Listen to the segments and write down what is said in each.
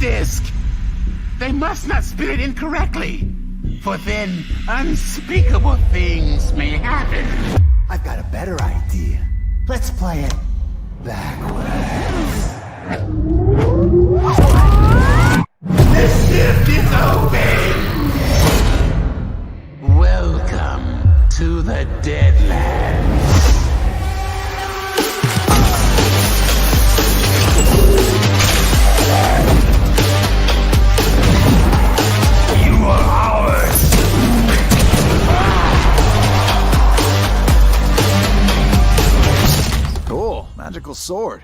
disc. They must not spin it incorrectly, for then unspeakable things may happen. I've got a better idea. Let's play it backwards. The shift is open! Welcome to the Deadlands. You are ours! Cool. Magical sword.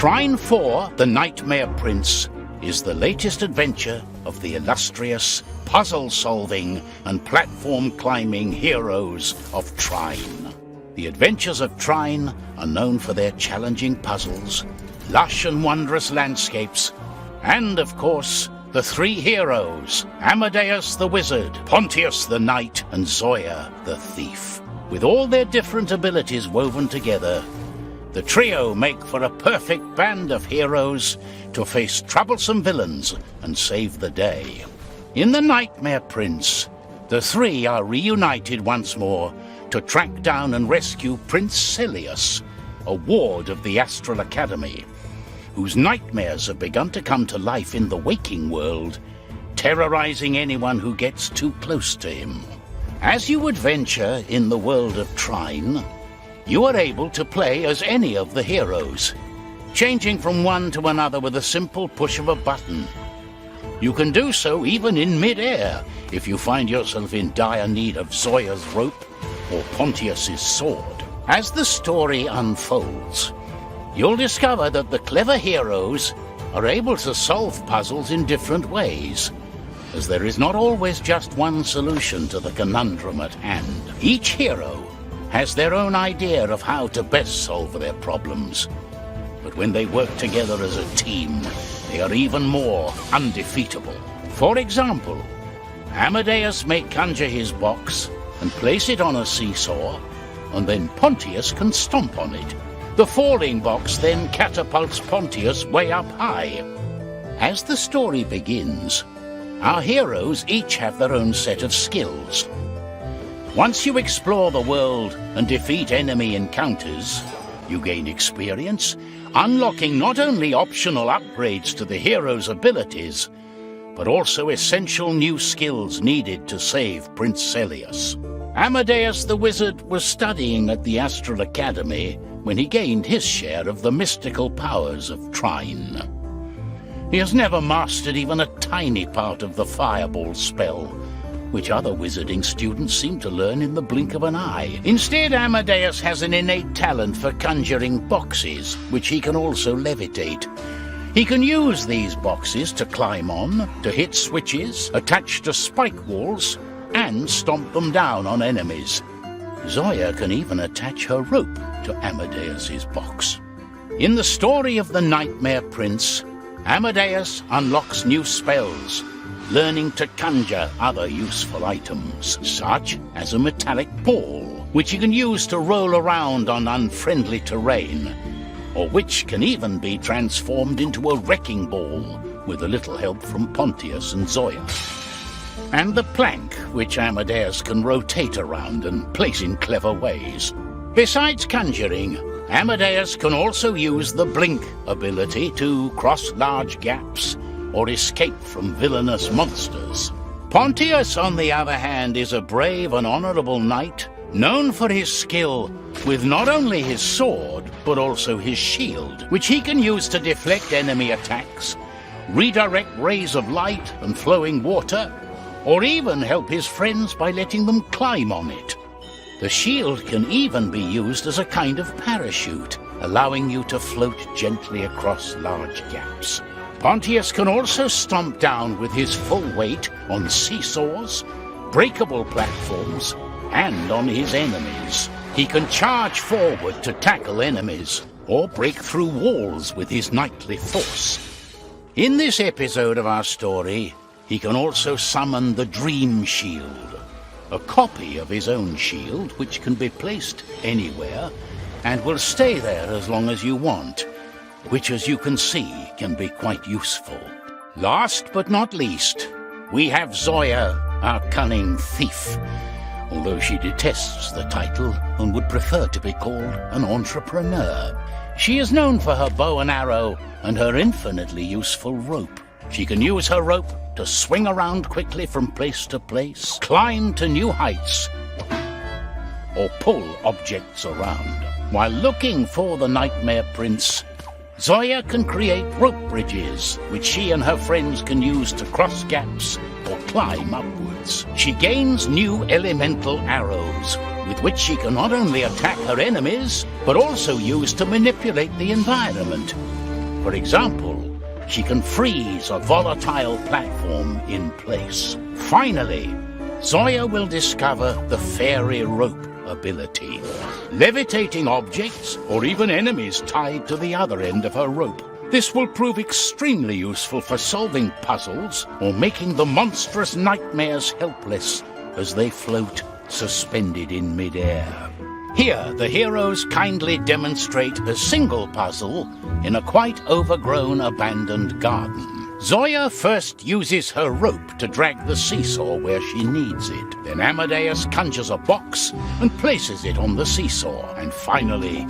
Trine 4, The Nightmare Prince, is the latest adventure of the illustrious, puzzle-solving and platform-climbing heroes of Trine. The adventures of Trine are known for their challenging puzzles, lush and wondrous landscapes, and, of course, the three heroes, Amadeus the Wizard, Pontius the Knight, and Zoya the Thief. With all their different abilities woven together, the trio make for a perfect band of heroes to face troublesome villains and save the day. In The Nightmare Prince, the three are reunited once more to track down and rescue Prince Cilius, a ward of the Astral Academy, whose nightmares have begun to come to life in the waking world, terrorizing anyone who gets too close to him. As you adventure in the world of Trine, you are able to play as any of the heroes. changing from one to another with a simple push of a button. You can do so even in mid-air if you find yourself in dire need of Zoya's rope or Pontius's sword. As the story unfolds, you'll discover that the clever heroes are able to solve puzzles in different ways, as there is not always just one solution to the conundrum at hand. Each hero has their own idea of how to best solve their problems, but when they work together as a team, they are even more undefeatable. For example, Amadeus may conjure his box and place it on a seesaw, and then Pontius can stomp on it. The falling box then catapults Pontius way up high. As the story begins, our heroes each have their own set of skills. Once you explore the world and defeat enemy encounters, you gain experience, unlocking not only optional upgrades to the hero's abilities, but also essential new skills needed to save Prince Celius. Amadeus the Wizard was studying at the Astral Academy when he gained his share of the mystical powers of Trine. He has never mastered even a tiny part of the Fireball spell, which other wizarding students seem to learn in the blink of an eye. Instead, Amadeus has an innate talent for conjuring boxes, which he can also levitate. He can use these boxes to climb on, to hit switches, attach to spike walls, and stomp them down on enemies. Zoya can even attach her rope to Amadeus's box. In the story of the Nightmare Prince, Amadeus unlocks new spells, learning to conjure other useful items, such as a metallic ball, which he can use to roll around on unfriendly terrain, or which can even be transformed into a wrecking ball with a little help from Pontius and Zoya. And the plank, which Amadeus can rotate around and place in clever ways. Besides conjuring, Amadeus can also use the blink ability to cross large gaps or escape from villainous monsters. Pontius, on the other hand, is a brave and honorable knight, known for his skill with not only his sword, but also his shield, which he can use to deflect enemy attacks, redirect rays of light and flowing water, or even help his friends by letting them climb on it. The shield can even be used as a kind of parachute, allowing you to float gently across large gaps. Pontius can also stomp down with his full weight on seesaws, breakable platforms, and on his enemies. He can charge forward to tackle enemies, or break through walls with his knightly force. In this episode of our story, he can also summon the Dream Shield, a copy of his own shield which can be placed anywhere and will stay there as long as you want, which, as you can see, can be quite useful. Last but not least, we have Zoya, our cunning thief, although she detests the title and would prefer to be called an entrepreneur. She is known for her bow and arrow and her infinitely useful rope. She can use her rope to swing around quickly from place to place, climb to new heights, or pull objects around. While looking for the Nightmare Prince, Zoya can create rope bridges, which she and her friends can use to cross gaps or climb upwards. She gains new elemental arrows, with which she can not only attack her enemies, but also use to manipulate the environment. For example, she can freeze a volatile platform in place. Finally, Zoya will discover the fairy rope ability, levitating objects or even enemies tied to the other end of her rope. This will prove extremely useful for solving puzzles or making the monstrous nightmares helpless as they float suspended in midair. Here, the heroes kindly demonstrate a single puzzle in a quite overgrown abandoned garden. Zoya first uses her rope to drag the seesaw where she needs it. Then Amadeus conjures a box and places it on the seesaw. And finally,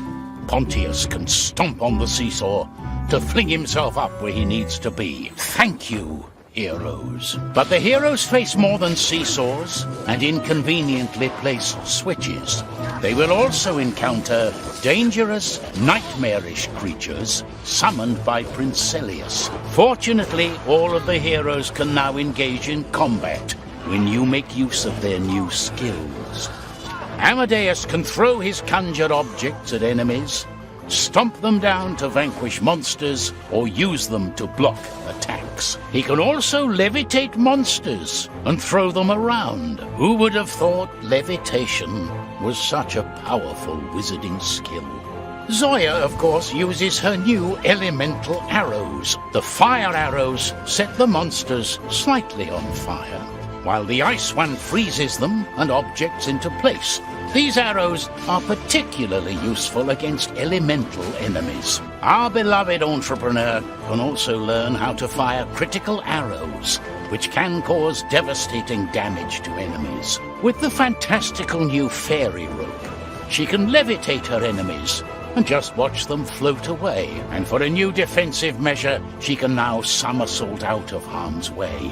Pontius can stomp on the seesaw to fling himself up where he needs to be. Thank you, heroes. But the heroes face more than seesaws and inconveniently placed switches. They will also encounter dangerous, nightmarish creatures summoned by Prince Celius. Fortunately, all of the heroes can now engage in combat when you make use of their new skills. Amadeus can throw his conjured objects at enemies, stomp them down to vanquish monsters, or use them to block attacks. He can also levitate monsters and throw them around. Who would have thought levitation was such a powerful wizarding skill? Zoya, of course, uses her new elemental arrows. The fire arrows set the monsters slightly on fire, while the ice one freezes them and objects into place. These arrows are particularly useful against elemental enemies. Our beloved entrepreneur can also learn how to fire critical arrows, which can cause devastating damage to enemies. With the fantastical new fairy rope, she can levitate her enemies and just watch them float away. And for a new defensive measure, she can now somersault out of harm's way.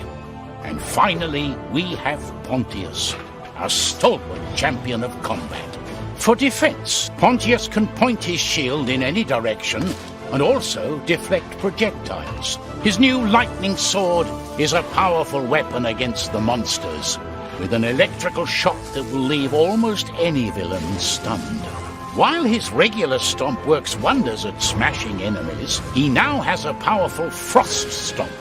And finally, we have Pontius, a stalwart champion of combat. For defense, Pontius can point his shield in any direction and also deflect projectiles. His new lightning sword is a powerful weapon against the monsters, with an electrical shock that will leave almost any villain stunned. While his regular stomp works wonders at smashing enemies, he now has a powerful frost stomp,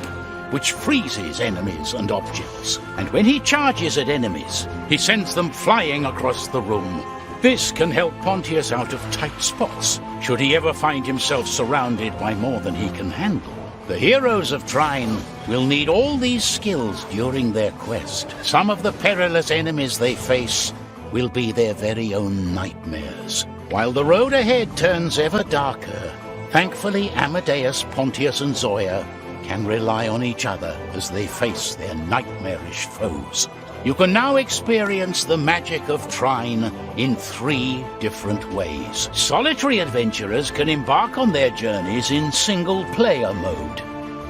which freezes enemies and objects. And when he charges at enemies, he sends them flying across the room. This can help Pontius out of tight spots, should he ever find himself surrounded by more than he can handle. The heroes of Trine will need all these skills during their quest. Some of the perilous enemies they face will be their very own nightmares. While the road ahead turns ever darker, thankfully Amadeus, Pontius, and Zoya can rely on each other as they face their nightmarish foes. You can now experience the magic of Trine in 3 different ways. Solitary adventurers can embark on their journeys in single-player mode,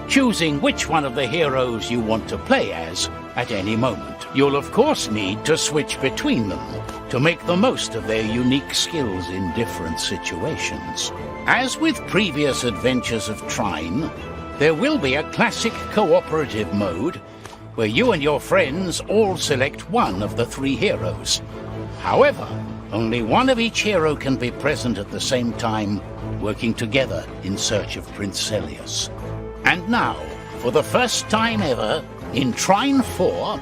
choosing which one of the heroes you want to play as at any moment. You'll of course need to switch between them to make the most of their unique skills in different situations. As with previous adventures of Trine, there will be a classic cooperative mode where you and your friends all select one of the 3 heroes. However, only one of each hero can be present at the same time, working together in search of Prince Celius. And now, for the first time ever, in Trine 4,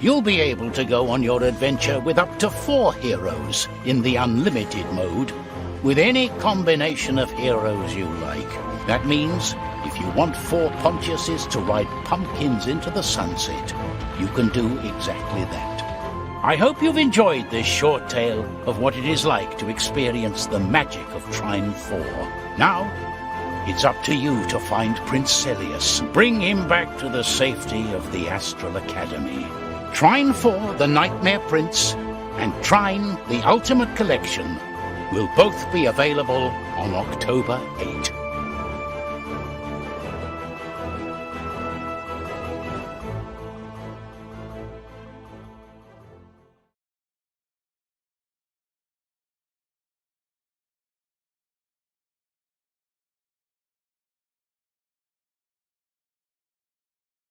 you'll be able to go on your adventure with up to 4 heroes in the unlimited mode, with any combination of heroes you like. That means if you want 4 Pontiuses to ride pumpkins into the sunset, you can do exactly that. I hope you've enjoyed this short tale of what it is like to experience the magic of Trine 4. Now, it's up to you to find Prince Celius, bring him back to the safety of the Astral Academy. Trine 4, The Nightmare Prince, and Trine, The Ultimate Collection will both be available on October 8.